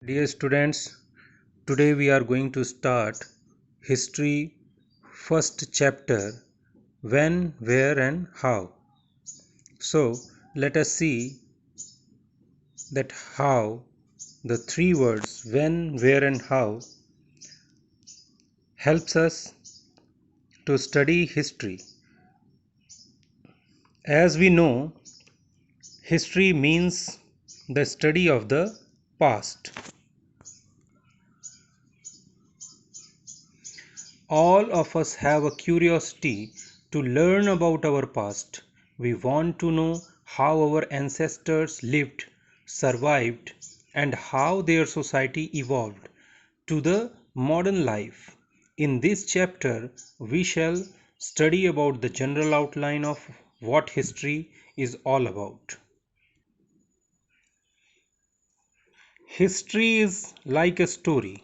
Dear students, today we are going to start History first chapter when, where, and how. So, let us see that how the three words when, where, and how helps us to study history. As we know, history means the study of the past. All of us have a curiosity to learn about our past. We want to know how our ancestors lived, survived, and how their society evolved to the modern life. In this chapter, we shall study about the general outline of what history is all about. History is like a story.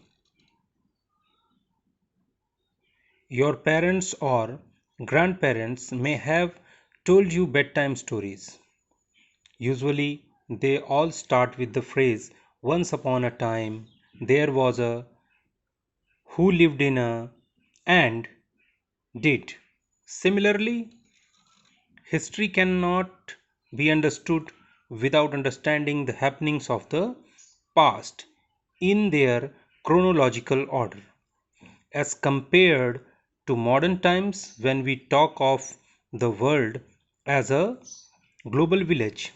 Your parents or grandparents may have told you bedtime stories. Usually, they all start with the phrase, once upon a time, there was a, who lived in a, and did. Similarly, history cannot be understood without understanding the happenings of the past in their chronological order. As compared to modern times when we talk of the world as a global village.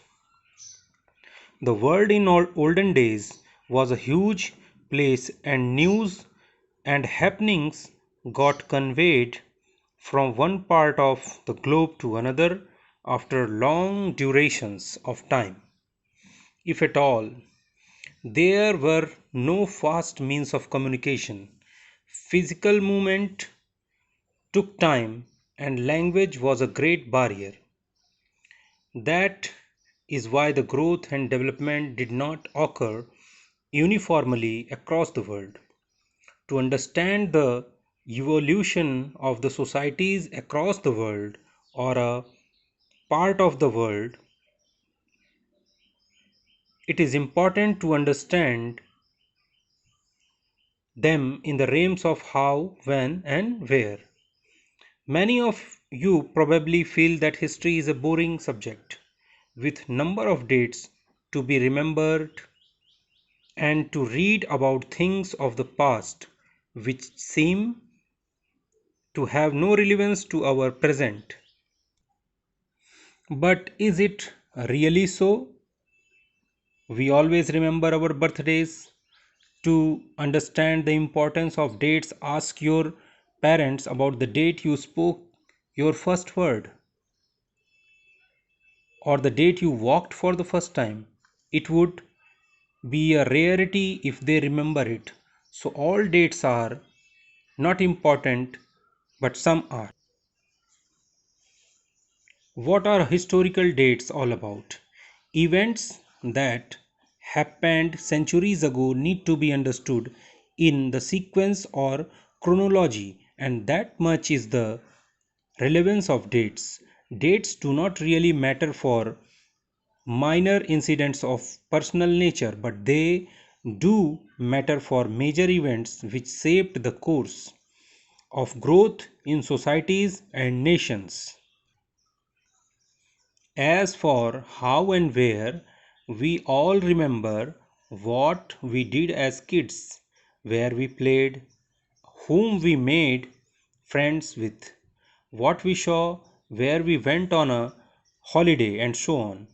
The world in olden days was a huge place and news and happenings got conveyed from one part of the globe to another after long durations of time. If at all, there were no fast means of communication. Physical movement took time and language was a great barrier. That is why the growth and development did not occur uniformly across the world. To understand the evolution of the societies across the world or a part of the world, it is important to understand them in the realms of how, when, and where. Many of you probably feel that history is a boring subject with number of dates to be remembered and to read about things of the past which seem to have no relevance to our present. But is it really so? We always remember our birthdays. To understand the importance of dates, ask your parents about the date you spoke your first word or the date you walked for the first time. It would be a rarity if they remember it. So, all dates are not important, but some are. What are historical dates all about? Events that happened centuries ago need to be understood in the sequence or chronology, and that much is the relevance of dates. Dates do not really matter for minor incidents of personal nature, but they do matter for major events which shaped the course of growth in societies and nations. As for how and where, we all remember what we did as kids, where we played, whom we made friends with, what we saw, where we went on a holiday, and so on.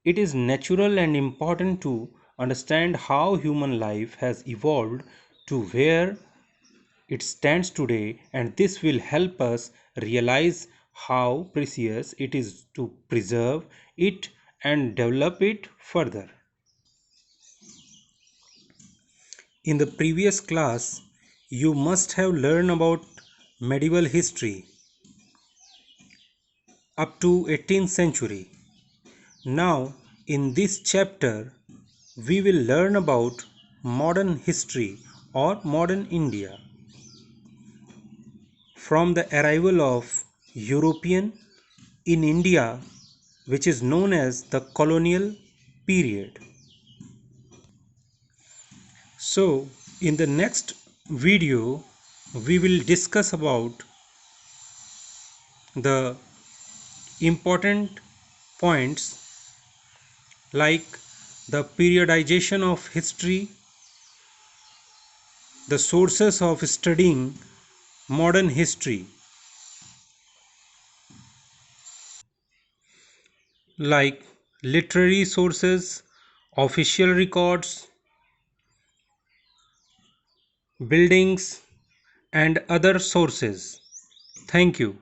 It is natural and important to understand how human life has evolved to where it stands today, and this will help us realize how precious it is to preserve it and develop it further. In the previous class, you must have learned about medieval history up to 18th century. Now, in this chapter, we will learn about modern history or modern India from the arrival of European in India, which is known as the colonial period. So in the next video we will discuss about the important points like the periodization of history, the sources of studying modern history, like literary sources, official records, buildings, and other sources. Thank you.